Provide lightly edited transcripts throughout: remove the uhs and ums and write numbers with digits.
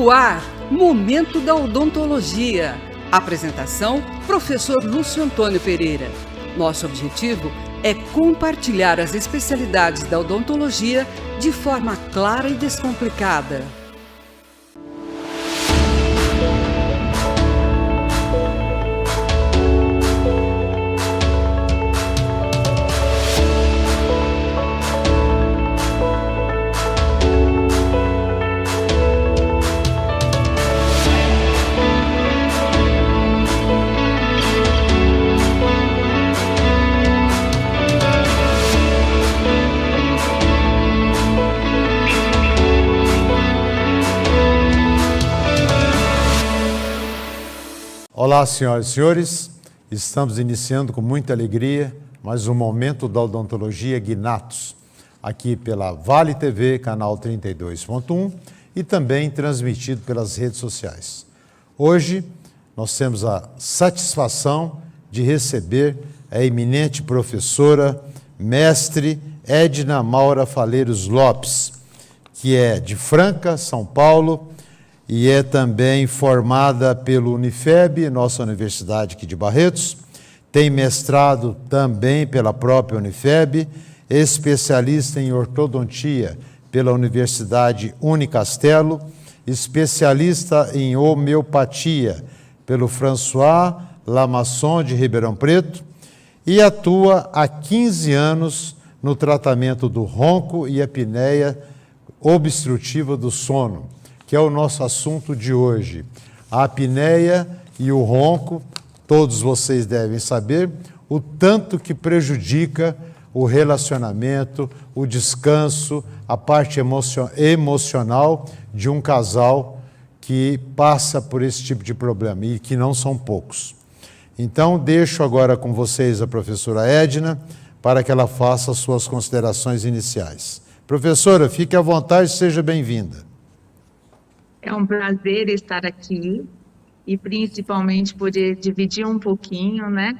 No ar, Momento da Odontologia. Apresentação, professor Lúcio Antônio Pereira. Nosso objetivo é compartilhar as especialidades da odontologia de forma clara e descomplicada. Olá, senhoras e senhores, estamos iniciando com muita alegria mais um Momento da Odontologia Guinatos, aqui pela Vale TV, canal 32.1 e também transmitido pelas redes sociais. Hoje nós temos a satisfação de receber a eminente professora, mestre Edna Maura Faleiros Lopes, que é de Franca, São Paulo, e é também formada pelo Unifeb, nossa universidade aqui de Barretos, tem mestrado também pela própria Unifeb, especialista em ortodontia pela Universidade Unicastelo, especialista em homeopatia pelo François Lamasson de Ribeirão Preto e atua há 15 anos no tratamento do ronco e apneia obstrutiva do sono, que é o nosso assunto de hoje. A apneia e o ronco, todos vocês devem saber o tanto que prejudica o relacionamento, o descanso, a parte emocional de um casal que passa por esse tipo de problema, e que não são poucos. Então, deixo agora com vocês a professora Edna, para que ela faça as suas considerações iniciais. Professora, fique à vontade, seja bem-vinda. É um prazer estar aqui e principalmente poder dividir um pouquinho, né,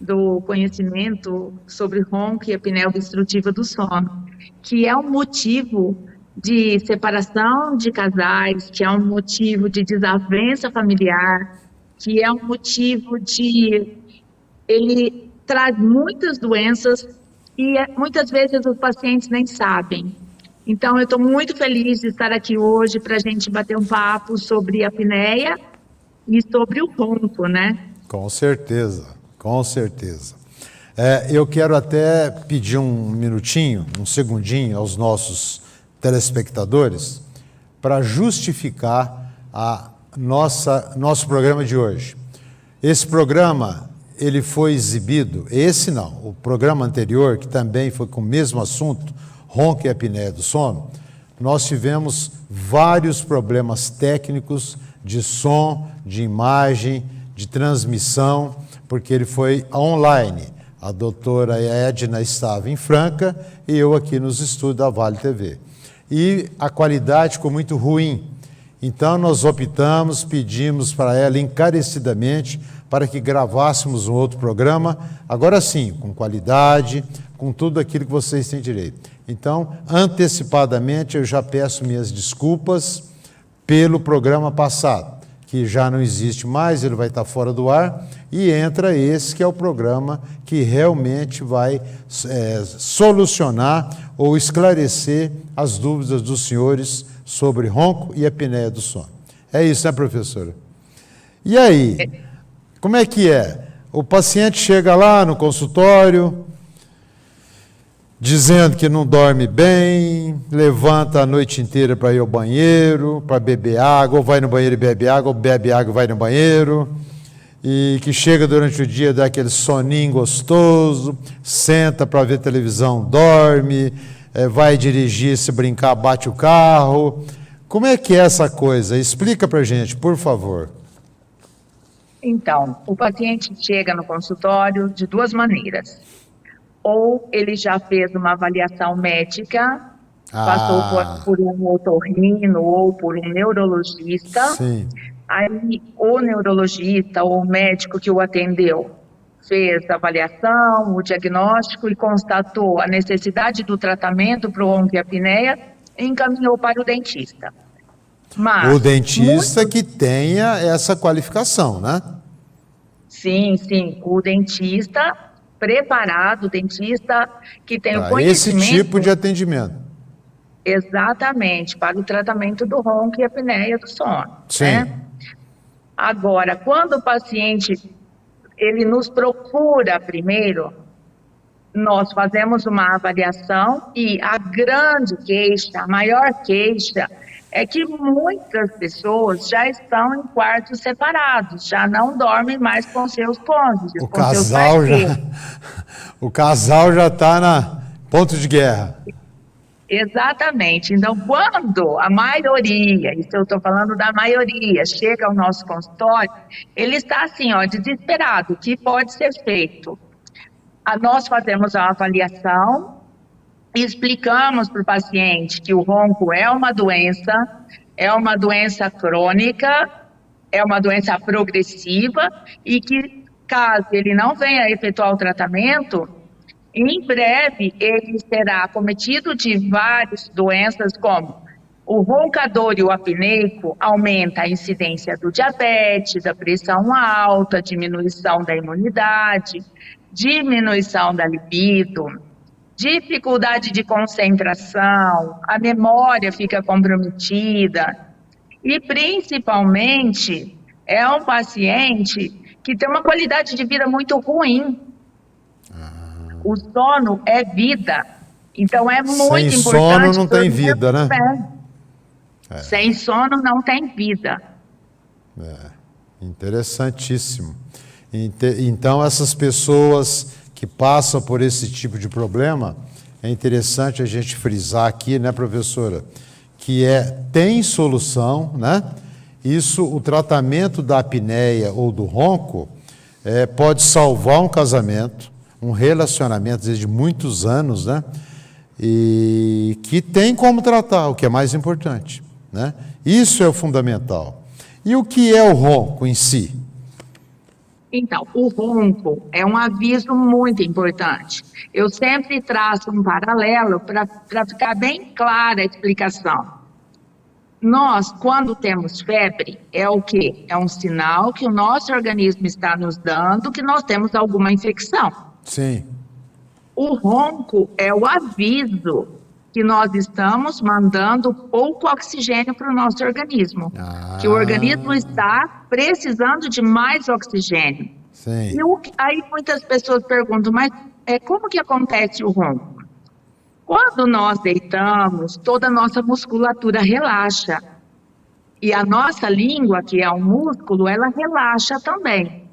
do conhecimento sobre ronco e apneia obstrutiva do sono, que é um motivo de separação de casais, que é um motivo de desavença familiar, que é um motivo de... ele traz muitas doenças e muitas vezes os pacientes nem sabem. Então, eu estou muito feliz de estar aqui hoje para a gente bater um papo sobre a apneia e sobre o ronco, né? Com certeza, com certeza. Eu quero até pedir um minutinho, um segundinho aos nossos telespectadores para justificar nosso programa de hoje. Esse programa, ele foi exibido, o programa anterior, que também foi com o mesmo assunto, ronco e apneia do sono, nós tivemos vários problemas técnicos de som, de imagem, de transmissão, porque ele foi online. A doutora Edna estava em Franca e eu aqui nos estúdios da Vale TV. E a qualidade ficou muito ruim. Então nós pedimos para ela encarecidamente para que gravássemos um outro programa, agora sim, com qualidade, com tudo aquilo que vocês têm direito. Então, antecipadamente, eu já peço minhas desculpas pelo programa passado, que já não existe mais, ele vai estar fora do ar, e entra esse que é o programa que realmente vai solucionar ou esclarecer as dúvidas dos senhores sobre ronco e apneia do sono. É isso, né, professora? E aí, como é que é? O paciente chega lá no consultório, dizendo que não dorme bem, levanta a noite inteira para ir ao banheiro, para beber água, ou vai no banheiro e bebe água, ou bebe água e vai no banheiro, e que chega durante o dia, dá aquele soninho gostoso, senta para ver televisão, dorme, vai dirigir, se brincar, bate o carro. Como é que é essa coisa? Explica para a gente, por favor. Então, o paciente chega no consultório de duas maneiras. Ou ele já fez uma avaliação médica, passou por um otorrino ou por um neurologista. Sim. Aí o neurologista ou o médico que o atendeu fez a avaliação, o diagnóstico e constatou a necessidade do tratamento para o ronco e apneia e encaminhou para o dentista. Mas o dentista que tenha essa qualificação, né? Sim, sim. O dentista preparado, o dentista que tem o Para esse conhecimento tipo de atendimento. exatamente para o tratamento do ronco e apneia do sono, Sim. né? Agora, quando o paciente ele nos procura primeiro, nós fazemos uma avaliação e a grande queixa, a maior queixa, é que muitas pessoas já estão em quartos separados, já não dormem mais com seus cônjuges, O com seus casal parceiros. o casal já está na ponto de guerra. Exatamente. Então, quando a maioria, isso eu estou falando da maioria, chega ao nosso consultório, ele está assim, ó, desesperado. O que pode ser feito? Nós fazemos a avaliação, explicamos para o paciente que o ronco é uma doença crônica, é uma doença progressiva e que, caso ele não venha a efetuar o tratamento, em breve ele será acometido de várias doenças como o roncador e o apneico, aumenta a incidência do diabetes, da pressão alta, diminuição da imunidade, diminuição da libido, dificuldade de concentração, a memória fica comprometida e principalmente é um paciente que tem uma qualidade de vida muito ruim. O sono é vida, então é muito Sem importante. sono não tem vida, né? Sem sono não tem vida. Interessantíssimo. Então, essas pessoas que passam por esse tipo de problema, é interessante a gente frisar aqui, né, professora, que tem solução, né? Isso, o tratamento da apneia ou do ronco pode salvar um casamento, um relacionamento, às vezes, de muitos anos, né? E que tem como tratar, o que é mais importante, né? Isso é o fundamental. E o que é o ronco em si? Então, o ronco é um aviso muito importante. Eu sempre traço um paralelo para ficar bem clara a explicação. Nós, quando temos febre, é o quê? É um sinal que o nosso organismo está nos dando que nós temos alguma infecção. Sim. O ronco é o aviso que nós estamos mandando pouco oxigênio para o nosso organismo. Que o organismo está precisando de mais oxigênio. Sim. E aí muitas pessoas perguntam, mas como que acontece o ronco? Quando nós deitamos, toda a nossa musculatura relaxa. E a nossa língua, que é um músculo, ela relaxa também.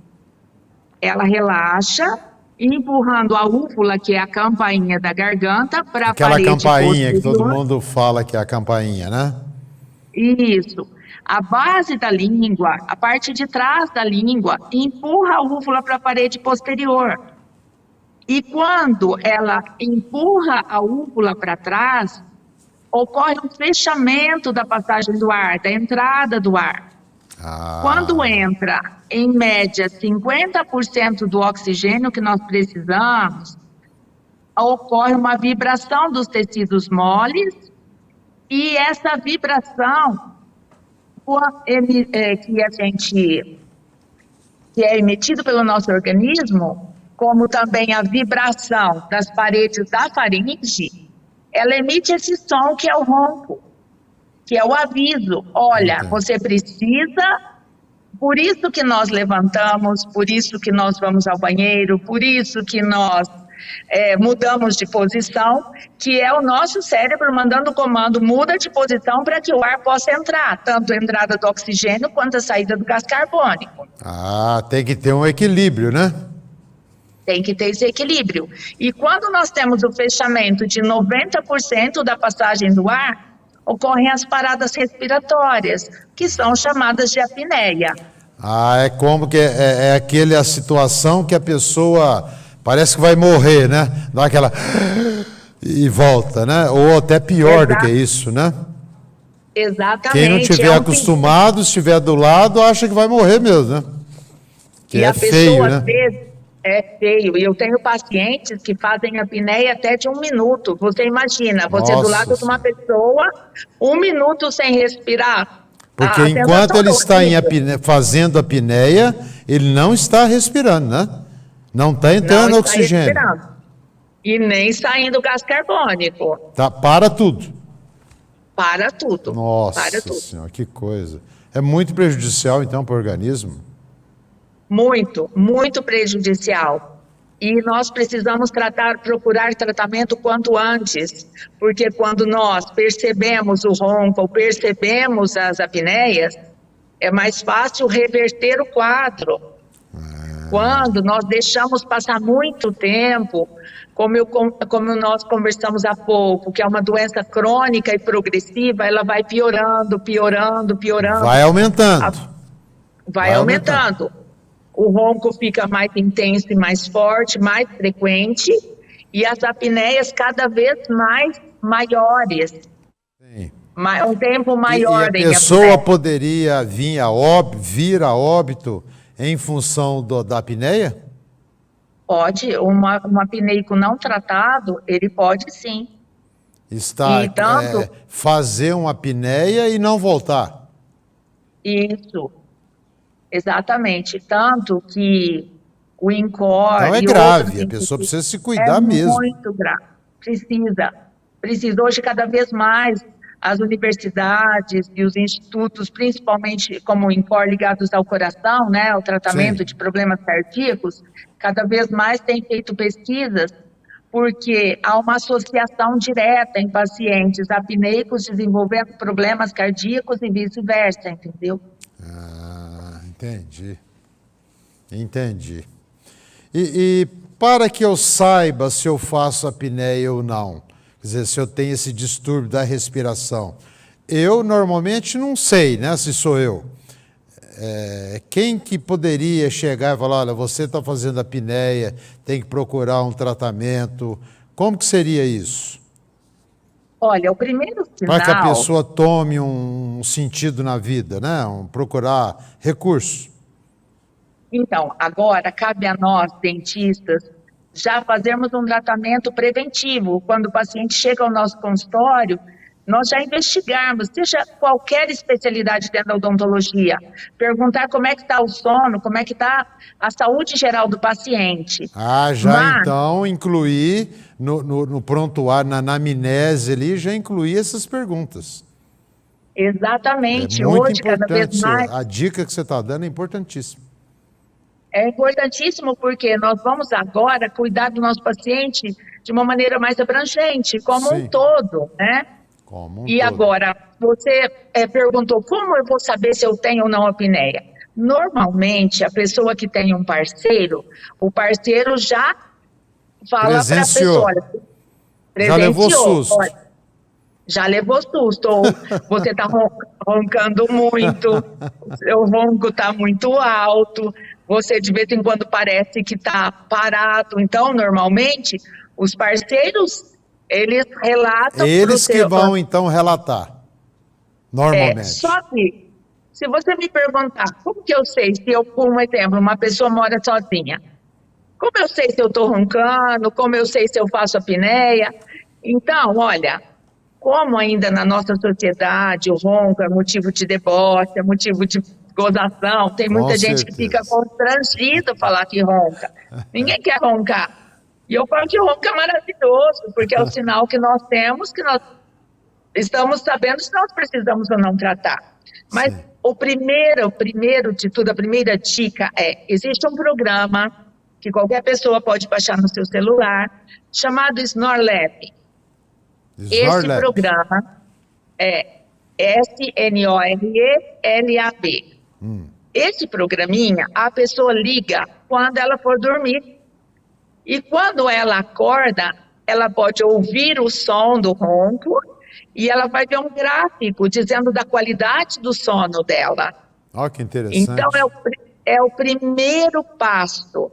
Ela relaxa, empurrando a úvula, que é a campainha da garganta, para a parede posterior. Aquela campainha que todo mundo fala que é a campainha, né? Isso. A base da língua, a parte de trás da língua, empurra a úvula para a parede posterior. E quando ela empurra a úvula para trás, ocorre um fechamento da passagem do ar, da entrada do ar. Quando entra, em média, 50% do oxigênio que nós precisamos, ocorre uma vibração dos tecidos moles, e essa vibração que é emitido pelo nosso organismo, como também a vibração das paredes da faringe, ela emite esse som que é o ronco, que é o aviso. Olha, você precisa, por isso que nós levantamos, por isso que nós vamos ao banheiro, por isso que nós mudamos de posição, que é o nosso cérebro mandando o comando, muda de posição para que o ar possa entrar, tanto a entrada do oxigênio quanto a saída do gás carbônico. Tem que ter um equilíbrio, né? Tem que ter esse equilíbrio. E quando nós temos o fechamento de 90% da passagem do ar, ocorrem as paradas respiratórias, que são chamadas de apneia. É como que é aquela situação que a pessoa parece que vai morrer, né? Dá aquela e volta, né? Ou até pior do que isso, né? Exatamente. Quem não estiver acostumado, estiver do lado, acha que vai morrer mesmo, né? Que e é a pessoa, feio, né? Às vezes, é feio. E eu tenho pacientes que fazem apneia até de 1 minuto. Você imagina, você do lado de uma pessoa, 1 minuto sem respirar. Porque a enquanto sensação ele está horrível. fazendo a apneia, ele não está respirando, né? Não está Não entrando está oxigênio. respirando. E nem saindo gás carbônico. Tá, para tudo. Para tudo. Para Nossa tudo. Senhora, que coisa. É muito prejudicial, então, para o organismo. Muito, muito prejudicial. E nós precisamos procurar tratamento quanto antes, porque quando nós percebemos o ronco ou percebemos as apneias, é mais fácil reverter o quadro. Quando nós deixamos passar muito tempo, como nós conversamos há pouco, que é uma doença crônica e progressiva, ela vai piorando, piorando, piorando. Vai aumentando. Vai aumentando. O ronco fica mais intenso e mais forte, mais frequente, e as apneias cada vez mais maiores. Sim. Um tempo maior. E a pessoa poderia vir a óbito em função da apneia? Pode, uma apneico não tratado, ele pode sim. Fazer uma apneia e não voltar. Isso. Exatamente, tanto que o INCOR... Então é grave, a pessoa precisa se cuidar mesmo. É muito grave, precisa. Hoje, cada vez mais, as universidades e os institutos, principalmente como o INCOR, ligados ao coração, né, ao tratamento Sim. de problemas cardíacos, cada vez mais têm feito pesquisas, porque há uma associação direta em pacientes apneicos desenvolvendo problemas cardíacos e vice-versa, entendeu? Entendi. E para que eu saiba se eu faço apneia ou não, quer dizer, se eu tenho esse distúrbio da respiração, eu normalmente não sei, né, se sou eu. Quem que poderia chegar e falar, olha, você está fazendo apneia, tem que procurar um tratamento, como que seria isso? Olha, o primeiro sinal... Para que a pessoa tome um sentido na vida, né? Procurar recurso. Então, agora cabe a nós, dentistas, já fazermos um tratamento preventivo. Quando o paciente chega ao nosso consultório, nós já investigarmos, seja qualquer especialidade dentro da odontologia, perguntar como é que está o sono, como é que está a saúde geral do paciente. Então incluir no prontuário, na anamnese ali, já incluir essas perguntas. Exatamente. Muito hoje, cada vez mais... A dica que você está dando é importantíssima. É importantíssimo porque nós vamos agora cuidar do nosso paciente de uma maneira mais abrangente, como um todo, né? Agora, você perguntou como eu vou saber se eu tenho ou não apneia. Normalmente, a pessoa que tem um parceiro, o parceiro já fala para a pessoa, olha, já levou susto. Olha, já levou susto, ou você está roncando muito, o seu ronco está muito alto, você de vez em quando parece que está parado. Então, normalmente, os parceiros... Eles relatam... Eles que vão, então, relatar, normalmente. Só que, se você me perguntar, como que eu sei se eu, por um exemplo, uma pessoa mora sozinha? Como eu sei se eu estou roncando? Como eu sei se eu faço apneia? Então, olha, como ainda na nossa sociedade o ronco é motivo de deboche, é motivo de gozação, tem muita gente que fica constrangido falar que ronca. Ninguém quer roncar. E eu falo que o ronco é maravilhoso, porque é o sinal que nós temos, que nós estamos sabendo se nós precisamos ou não tratar. Mas o primeiro de tudo, a primeira dica existe um programa que qualquer pessoa pode baixar no seu celular, chamado SNORLAB. Esse programa é SNORLAB. Esse programinha, a pessoa liga quando ela for dormir. E quando ela acorda, ela pode ouvir o som do ronco e ela vai ver um gráfico dizendo da qualidade do sono dela. Que interessante. Então, é o primeiro passo.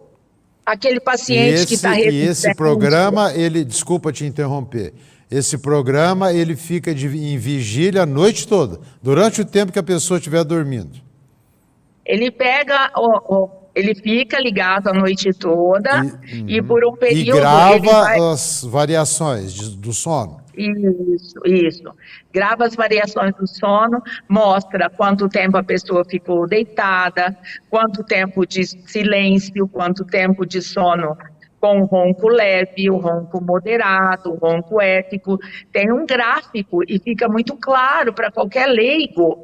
Aquele paciente que está resistente... E esse programa, desculpa te interromper, esse programa ele fica em vigília a noite toda, durante o tempo que a pessoa estiver dormindo. Ele pega... Ele fica ligado a noite toda e por um período... E grava as variações do sono. Isso. Grava as variações do sono, mostra quanto tempo a pessoa ficou deitada, quanto tempo de silêncio, quanto tempo de sono com o ronco leve, o ronco moderado, o ronco ético. Tem um gráfico e fica muito claro para qualquer leigo.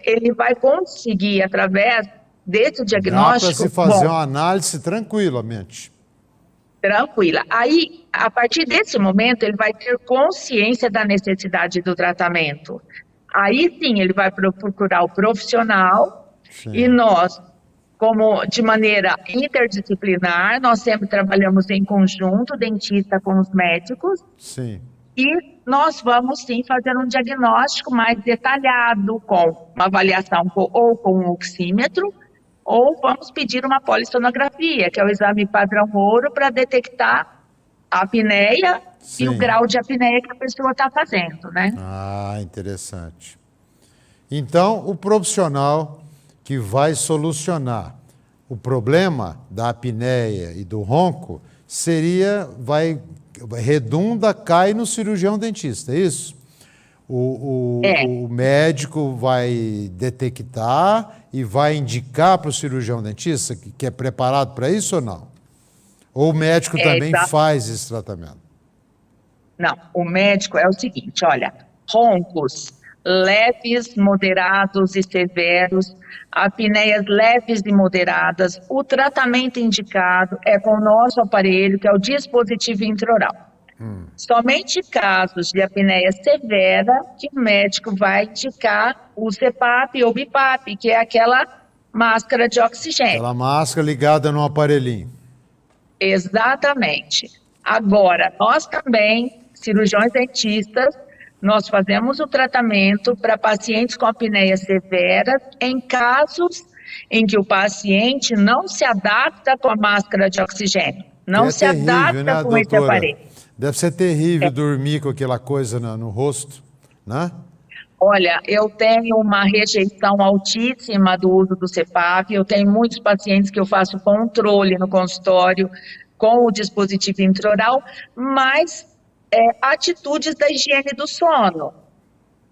Ele vai conseguir, através desse diagnóstico... Dá para se fazer uma análise tranquilamente. Tranquila. Aí, a partir desse momento, ele vai ter consciência da necessidade do tratamento. Aí sim, ele vai procurar o profissional. Sim. E nós, como de maneira interdisciplinar, nós sempre trabalhamos em conjunto, dentista com os médicos. Sim. E nós vamos sim fazer um diagnóstico mais detalhado, com uma avaliação ou com um oxímetro, ou vamos pedir uma polissonografia, que é o exame padrão ouro, para detectar a apneia e o grau de apneia que a pessoa está fazendo, né? Ah, interessante. Então, o profissional que vai solucionar o problema da apneia e do ronco cai no cirurgião dentista, é isso? O médico vai detectar e vai indicar para o cirurgião dentista que é preparado para isso ou não? Ou o médico também faz esse tratamento? Não, o médico é o seguinte, olha, roncos leves, moderados e severos, apneias leves e moderadas, o tratamento indicado é com o nosso aparelho, que é o dispositivo intraoral. Somente casos de apneia severa que o médico vai indicar o CPAP ou BIPAP, que é aquela máscara de oxigênio. Aquela máscara ligada no aparelhinho. Exatamente. Agora, nós também, cirurgiões dentistas, nós fazemos o tratamento para pacientes com apneia severa em casos em que o paciente não se adapta com a máscara de oxigênio, não se adapta, né, com esse aparelho. Deve ser terrível dormir com aquela coisa no rosto, né? Olha, eu tenho uma rejeição altíssima do uso do CPAP, eu tenho muitos pacientes que eu faço controle no consultório com o dispositivo intraoral, mas atitudes da higiene do sono.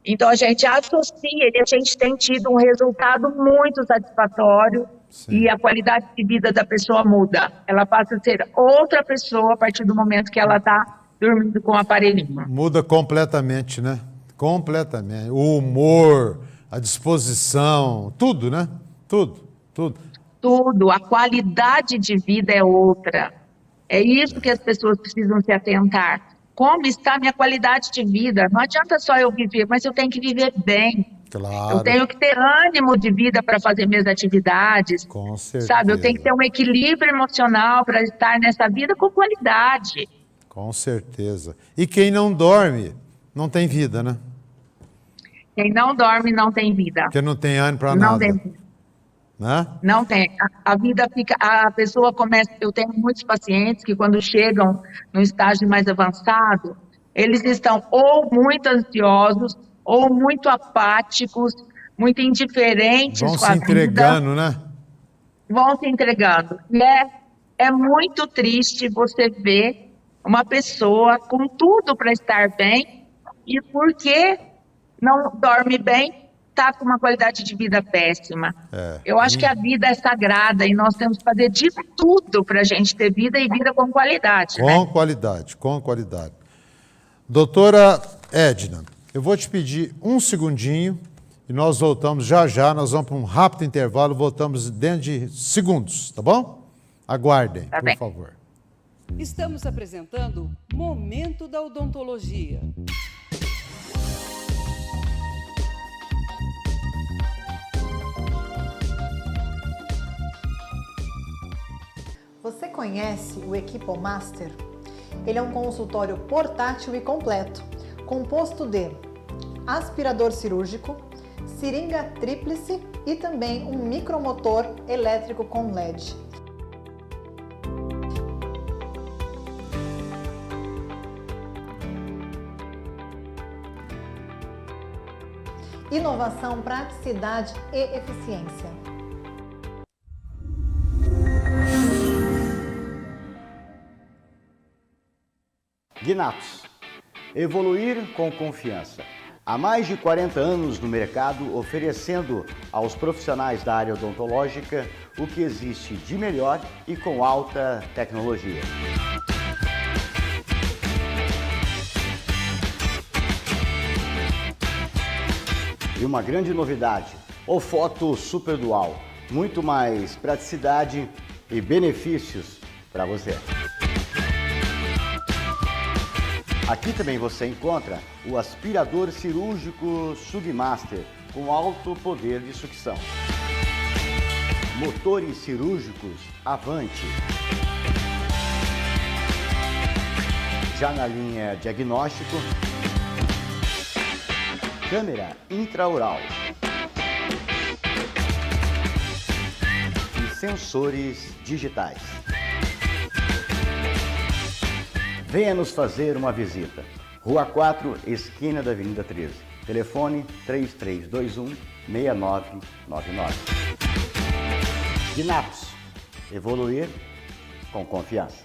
Então, a gente associa e a gente tem tido um resultado muito satisfatório. Sim. E a qualidade de vida da pessoa muda. Ela passa a ser outra pessoa a partir do momento que ela está dormindo com o aparelhinho. Muda completamente, né? Completamente. O humor, a disposição, tudo, né? Tudo. Tudo. A qualidade de vida é outra. É isso que as pessoas precisam se atentar. Como está a minha qualidade de vida? Não adianta só eu viver, mas eu tenho que viver bem. Claro. Eu tenho que ter ânimo de vida para fazer minhas atividades. Com certeza. Sabe, eu tenho que ter um equilíbrio emocional para estar nessa vida com qualidade. Com certeza. E quem não dorme, não tem vida, né? Quem não dorme, não tem vida. Porque não tem ânimo para nada. Não tem vida. Né? Não tem. A vida fica... A pessoa começa... Eu tenho muitos pacientes que quando chegam no estágio mais avançado, eles estão ou muito ansiosos, ou muito apáticos, muito indiferentes com a vida. Vão se entregando, né? Vão se entregando. E é muito triste você ver uma pessoa com tudo para estar bem e porque não dorme bem, está com uma qualidade de vida péssima. Eu acho que a vida é sagrada e nós temos que fazer de tudo para a gente ter vida e vida com qualidade. Com qualidade. Doutora Edna, eu vou te pedir um segundinho e nós voltamos já, nós vamos para um rápido intervalo, voltamos dentro de segundos, tá bom? Aguardem, por favor. Estamos apresentando Momento da Odontologia. Você conhece o Equipomaster? Ele é um consultório portátil e completo, composto de aspirador cirúrgico, seringa tríplice e também um micromotor elétrico com LED. Inovação, praticidade e eficiência. Guinatos, Evoluir com confiança. Há mais de 40 anos no mercado, oferecendo aos profissionais da área odontológica o que existe de melhor e com alta tecnologia. E uma grande novidade, o Foto Super Dual. Muito mais praticidade e benefícios para você. Aqui também você encontra o aspirador cirúrgico Sugmaster com alto poder de sucção. Motores cirúrgicos Avante. Já na linha diagnóstico, câmera intraoral e sensores digitais. Venha nos fazer uma visita. Rua 4, esquina da Avenida 13. Telefone 3321-6999. Gnatos. Evoluir com confiança.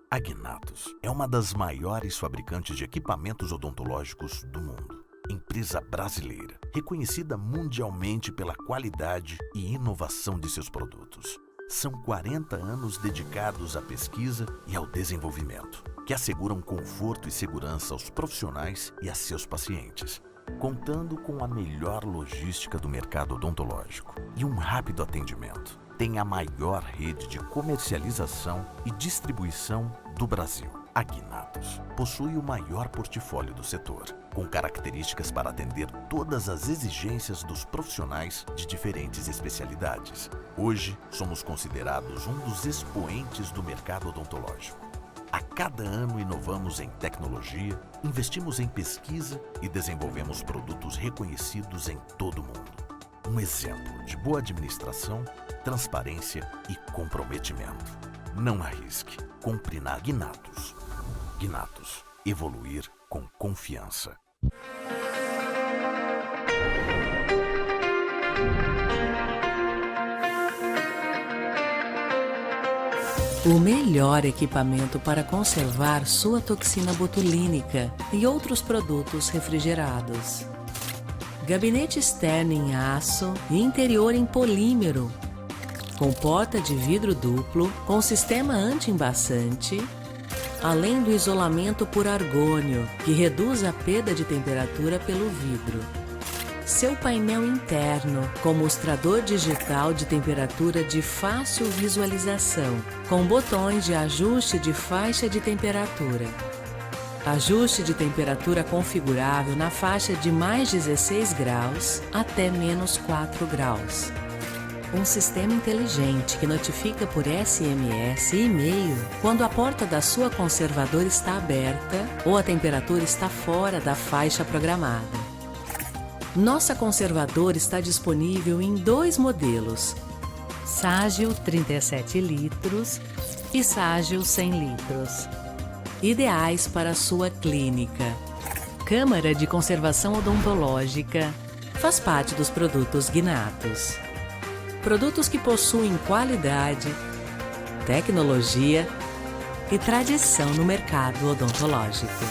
A Gnatos é uma das maiores fabricantes de equipamentos odontológicos do mundo. Empresa brasileira, reconhecida mundialmente pela qualidade e inovação de seus produtos. São 40 anos dedicados à pesquisa e ao desenvolvimento, que asseguram conforto e segurança aos profissionais e a seus pacientes, contando com a melhor logística do mercado odontológico e um rápido atendimento. Tem a maior rede de comercialização e distribuição do Brasil. A Gnatos possui o maior portfólio do setor, com características para atender todas as exigências dos profissionais de diferentes especialidades. Hoje, somos considerados um dos expoentes do mercado odontológico. A cada ano inovamos em tecnologia, investimos em pesquisa e desenvolvemos produtos reconhecidos em todo o mundo. Um exemplo de boa administração, transparência e comprometimento. Não arrisque. Compre na Gnatos. Gnatos. Evoluir com confiança. O melhor equipamento para conservar sua toxina botulínica e outros produtos refrigerados. Gabinete externo em aço e interior em polímero, com porta de vidro duplo, com sistema anti-embaçante, além do isolamento por argônio, que reduz a perda de temperatura pelo vidro. Seu painel interno, com mostrador digital de temperatura de fácil visualização, com botões de ajuste de faixa de temperatura. Ajuste de temperatura configurável na faixa de mais 16 graus até menos 4 graus. Um sistema inteligente que notifica por SMS e e-mail quando a porta da sua conservadora está aberta ou a temperatura está fora da faixa programada. Nossa conservadora está disponível em 2 modelos, Ságil 37 litros e Ságil 100 litros, ideais para a sua clínica. Câmara de conservação odontológica faz parte dos produtos Gnatos. Produtos que possuem qualidade, tecnologia e tradição no mercado odontológico.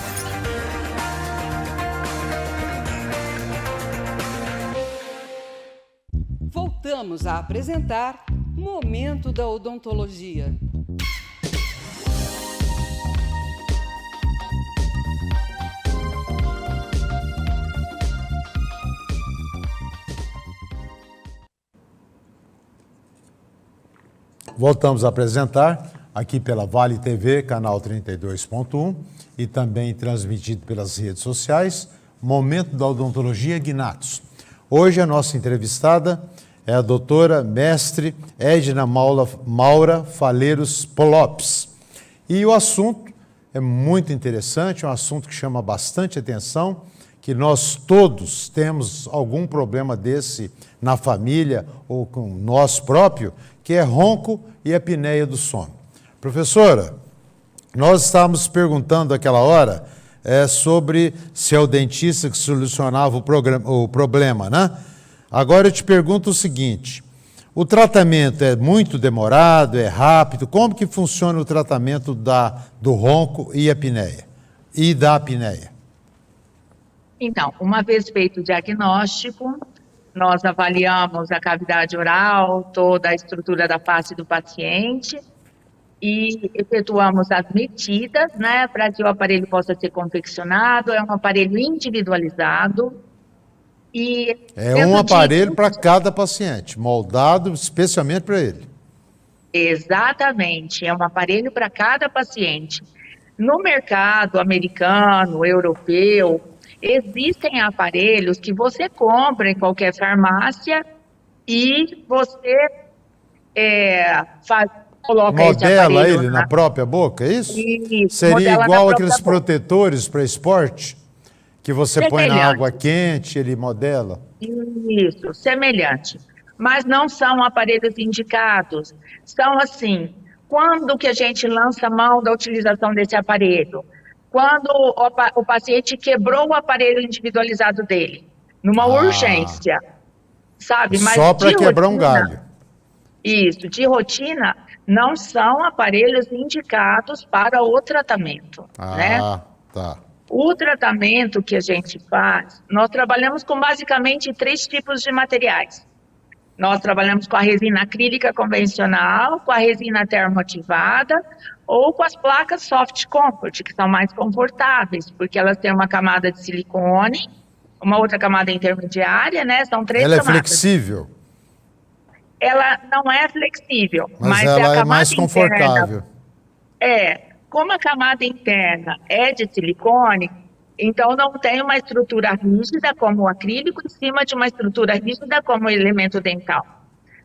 Voltamos a apresentar Momento da Odontologia. Voltamos a apresentar aqui pela Vale TV, canal 32.1 e também transmitido pelas redes sociais, Momento da Odontologia Gnatos. Hoje a nossa entrevistada é a doutora mestre Edna Maura Faleiros Polopes. E o assunto é muito interessante, é um assunto que chama bastante atenção, que nós todos temos algum problema desse na família ou com nós próprio, que é ronco e apneia do sono. Professora, nós estávamos perguntando aquela hora sobre se é o dentista que solucionava o problema, né? Agora eu te pergunto o seguinte, o tratamento é muito demorado, é rápido? Como que funciona o tratamento do ronco e apneia? e da apneia? Então, uma vez feito o diagnóstico, nós avaliamos a cavidade oral, toda a estrutura da face do paciente e efetuamos as medidas, né, para que o aparelho possa ser confeccionado. É um aparelho individualizado e É um aparelho para cada paciente, moldado especialmente para ele. Exatamente, é um aparelho para cada paciente. No mercado americano, europeu, existem aparelhos que você compra em qualquer farmácia e você coloca esse Modela aparelho ele na própria boca, é isso? Isso, Seria modela na igual própria aqueles boca. protetores para esporte, que você põe na Semelhante. água quente, ele modela? Isso, semelhante. Mas não são aparelhos indicados. São assim, quando que a gente lança a mão da utilização desse aparelho? Quando o paciente quebrou o aparelho individualizado dele, numa urgência, sabe? Mas Só para de quebrar um rotina, galho. Isso, de rotina, não são aparelhos indicados para o tratamento, né? Tá. O tratamento que a gente faz, nós trabalhamos com basicamente 3 tipos de materiais. Nós trabalhamos com a resina acrílica convencional, com a resina termoativada ou com as placas Soft Comfort, que são mais confortáveis, porque elas têm uma camada de silicone, uma outra camada intermediária, né? São 3 Ela é camadas. flexível, Ela não é flexível, mas é a ela é camada mais confortável. interna. Como a camada interna é de silicone, então não tem uma estrutura rígida como o acrílico em cima de uma estrutura rígida como o elemento dental.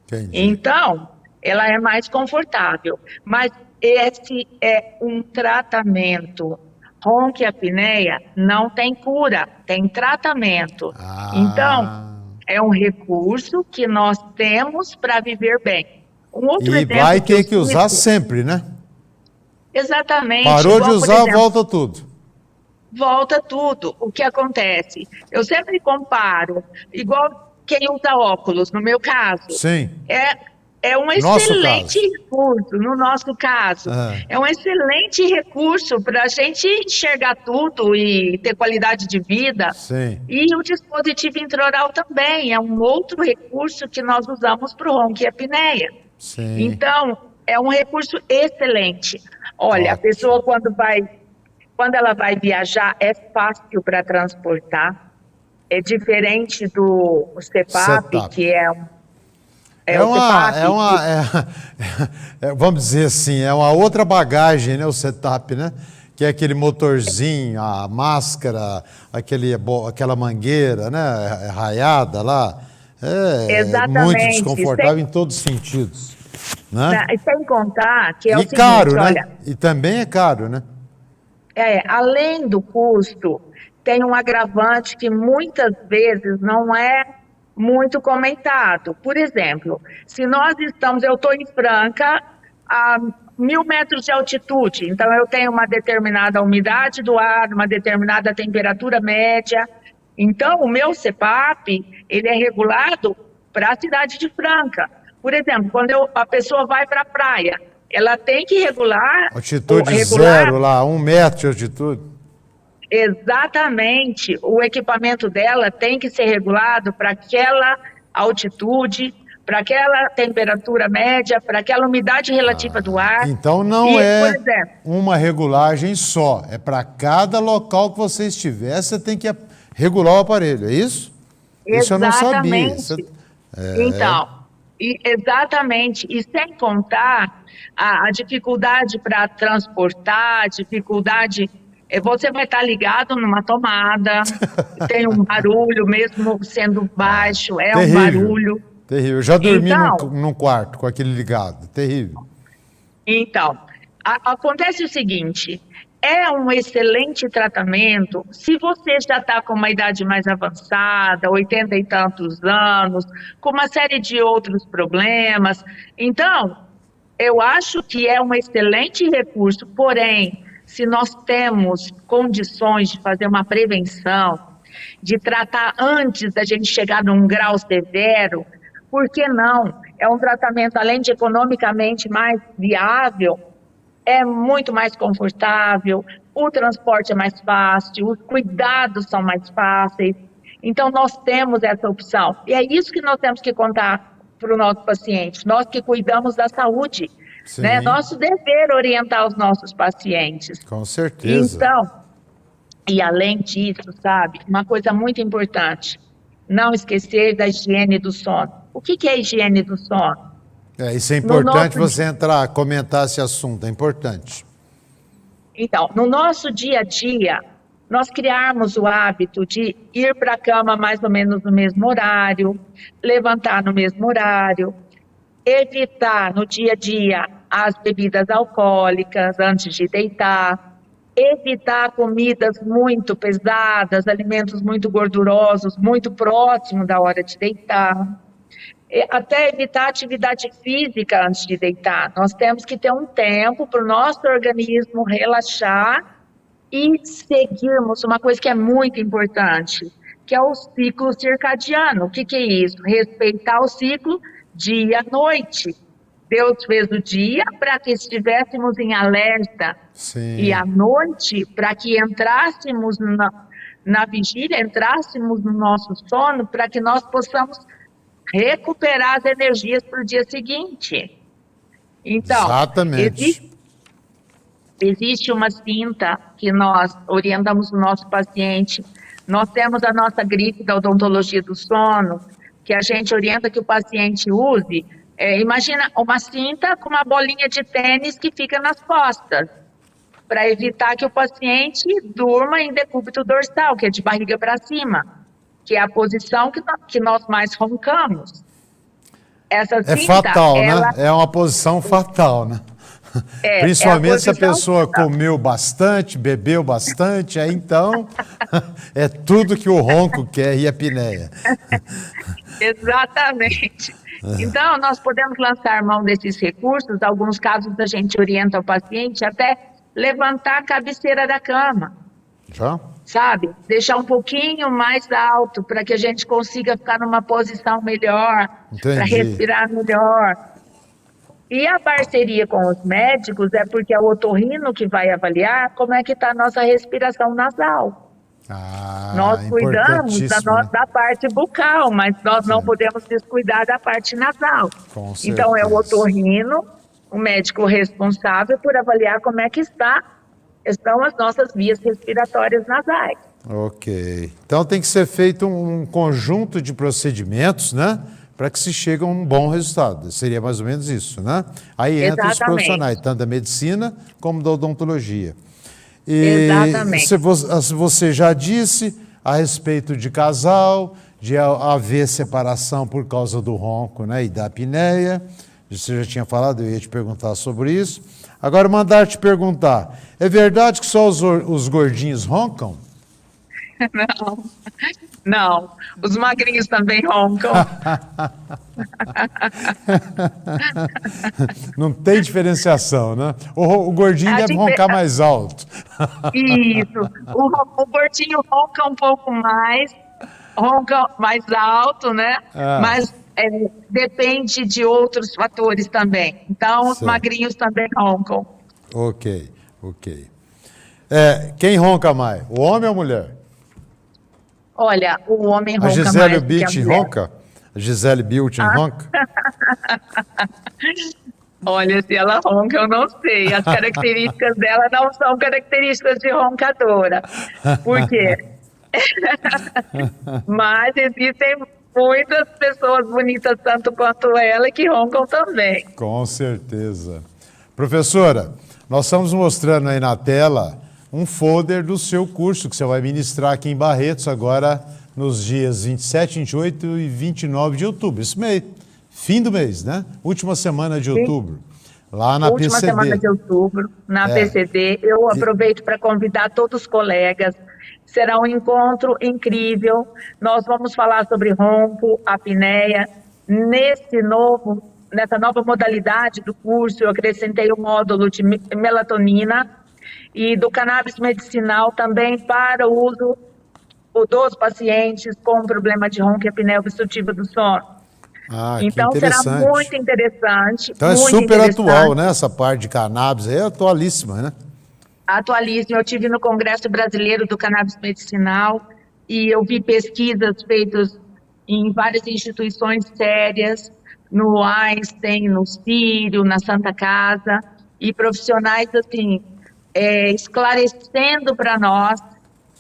Entendi. Então, ela é mais confortável. Mas esse é um tratamento. Ronquiapneia não tem cura, tem tratamento. Então, é um recurso que nós temos para viver bem. Um outro E exemplo vai ter que eu usar cito- sempre, né? Exatamente. Parou de igual, por usar, exemplo, volta tudo. volta tudo. O que acontece? Eu sempre comparo, igual quem usa óculos, no meu caso. Sim. É um Nosso excelente recurso, no nosso caso. É um excelente recurso para a gente enxergar tudo e ter qualidade de vida. Sim. E o dispositivo intraoral também é um outro recurso que nós usamos para o ronquiapneia. Sim. Então, é um recurso excelente. Olha, a Ótimo. pessoa quando ela vai viajar, é fácil para transportar. É diferente do CPAP, Setup. que é o CPAP. Vamos dizer assim, é uma outra bagagem, né, o setup, né? Que é aquele motorzinho, a máscara, aquela mangueira, né, raiada lá. É Exatamente. muito desconfortável em todos os sentidos, né? E sem contar que é o E seguinte, caro, olha, né? E também é caro, né? além do custo, tem um agravante que muitas vezes não é muito comentado. Por exemplo, se nós eu estou em Franca, a 1.000 metros de altitude, então eu tenho uma determinada umidade do ar, uma determinada temperatura média. Então, o meu CPAP, ele é regulado para a cidade de Franca. Por exemplo, quando a pessoa vai para a praia, ela tem que regular... Altitude zero lá, 1 metro de altitude. Exatamente. O equipamento dela tem que ser regulado para aquela altitude, para aquela temperatura média, para aquela umidade relativa do ar. Então não por é exemplo, uma regulagem só, é para cada local que você estiver, você tem que regular o aparelho, é isso? Isso eu não sabia. exatamente. Então, exatamente. E sem contar a dificuldade para transportar, você vai estar ligado numa tomada, tem um barulho, mesmo sendo baixo, Terrível, um barulho. Terrível. Eu já dormi Então, num quarto com aquele ligado, terrível. Então, acontece o seguinte, é um excelente tratamento se você já está com uma idade mais avançada, 80 e tantos anos, com uma série de outros problemas. Então, eu acho que é um excelente recurso, porém, se nós temos condições de fazer uma prevenção, de tratar antes da gente chegar num grau severo, por que não? É um tratamento, além de economicamente mais viável, é muito mais confortável, o transporte é mais fácil, os cuidados são mais fáceis. Então, nós temos essa opção. E é isso que nós temos que contar para o nosso paciente, nós que cuidamos da saúde. Né? Nosso dever é orientar os nossos pacientes. Com certeza. Então, e além disso, sabe, uma coisa muito importante, não esquecer da higiene do sono. O que é a higiene do sono? Isso é importante você comentar esse assunto, é importante. Então, no nosso dia a dia, nós criarmos o hábito de ir para a cama mais ou menos no mesmo horário, levantar no mesmo horário, evitar no dia a dia as bebidas alcoólicas antes de deitar, evitar comidas muito pesadas, alimentos muito gordurosos, muito próximo da hora de deitar, até evitar atividade física antes de deitar. Nós temos que ter um tempo para o nosso organismo relaxar e seguirmos uma coisa que é muito importante, que é o ciclo circadiano. O que é isso? Respeitar o ciclo dia-noite. Deus fez o dia para que estivéssemos em alerta. Sim. E a noite para que entrássemos na vigília, entrássemos no nosso sono, para que nós possamos recuperar as energias para o dia seguinte. Então, exatamente. Existe uma cinta que nós orientamos o nosso paciente. Nós temos a nossa grife da odontologia do sono, que a gente orienta que o paciente use. Imagina uma cinta com uma bolinha de tênis que fica nas costas, para evitar que o paciente durma em decúbito dorsal, que é de barriga para cima, que é a posição que nós mais roncamos. Essa cinta, fatal, né? É uma posição fatal, né? Principalmente se a pessoa comeu bastante, bebeu bastante, aí então é tudo que o ronco quer e a apneia. Exatamente. Então, nós podemos lançar mão desses recursos. Em alguns casos, a gente orienta o paciente até levantar a cabeceira da cama. Já? Sabe? Deixar um pouquinho mais alto para que a gente consiga ficar numa posição melhor, para respirar melhor. E a parceria com os médicos é porque é o otorrino que vai avaliar como é que está a nossa respiração nasal. Nós cuidamos da parte bucal, mas nós não podemos descuidar da parte nasal. Então é o otorrino, o médico responsável por avaliar como é que estão as nossas vias respiratórias nasais. Ok. Então tem que ser feito um conjunto de procedimentos, né? Para que se chegue a um bom resultado. Seria mais ou menos isso, né? Aí entra os profissionais, tanto da medicina como da odontologia. Exatamente. Você já disse a respeito de casal, de haver separação por causa do ronco, né, e da apneia. Você já tinha falado, eu ia te perguntar sobre isso. Agora, mandar te perguntar, é verdade que só os gordinhos roncam? Não, os magrinhos também roncam. Não tem diferenciação, né? O gordinho deve roncar mais alto. Isso, o gordinho ronca um pouco mais, ronca mais alto, né? Mas depende de outros fatores também. Então, os magrinhos também roncam. Ok. Quem ronca mais, o homem ou a mulher? Olha, o homem ronca mais. A Gisele Bündchen ronca? A Gisele Bündchen ronca? Olha, se ela ronca, eu não sei. As características dela não são características de roncadora. Por quê? Mas existem muitas pessoas bonitas, tanto quanto ela, que roncam também. Com certeza. Professora, nós estamos mostrando aí na tela um folder do seu curso que você vai ministrar aqui em Barretos agora nos dias 27, 28 e 29 de outubro. Esse mês, fim do mês, né? Última semana de outubro. Lá na PCD. Última semana de outubro, na PCD. Eu aproveito para convidar todos os colegas. Será um encontro incrível. Nós vamos falar sobre ronco, apneia. Nessa nova modalidade do curso, eu acrescentei o módulo de melatonina e do cannabis medicinal também para o uso dos pacientes com problema de ronco e apneia obstrutiva do sono. Então será muito interessante. Então é super atual, né? Essa parte de cannabis aí é atualíssima, né? atualize. Eu estive no Congresso Brasileiro do Cannabis Medicinal e eu vi pesquisas feitas em várias instituições sérias, no Einstein, no Sírio, na Santa Casa, e profissionais assim, esclarecendo para nós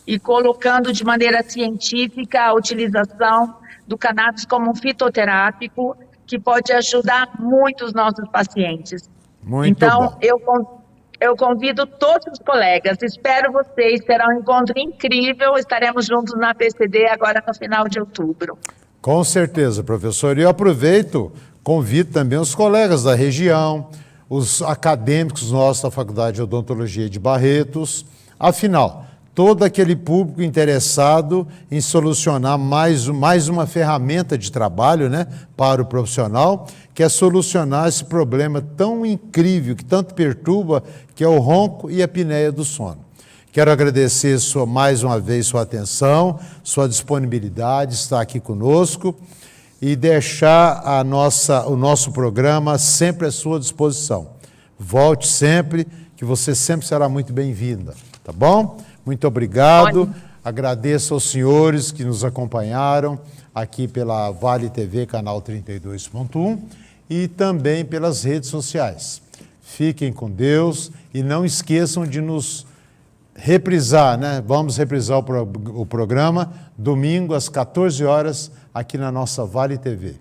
e colocando de maneira científica a utilização do cannabis como um fitoterápico que pode ajudar muito os nossos pacientes. Muito então, bom. eu convido todos os colegas, espero vocês, será um encontro incrível, estaremos juntos na PCD agora no final de outubro. Com certeza, professor. E eu aproveito, convido também os colegas da região, os acadêmicos nossos da Faculdade de Odontologia de Barretos. Afinal, todo aquele público interessado em solucionar mais uma ferramenta de trabalho, né, para o profissional, que é solucionar esse problema tão incrível, que tanto perturba, que é o ronco e a apneia do sono. Quero agradecer mais uma vez sua atenção, sua disponibilidade, estar aqui conosco e deixar o nosso programa sempre à sua disposição. Volte sempre, que você sempre será muito bem-vinda, tá bom? Muito obrigado. Agradeço aos senhores que nos acompanharam aqui pela Vale TV, canal 32.1 e também pelas redes sociais. Fiquem com Deus e não esqueçam de nos reprisar, né? Vamos reprisar o programa domingo às 14 horas aqui na nossa Vale TV.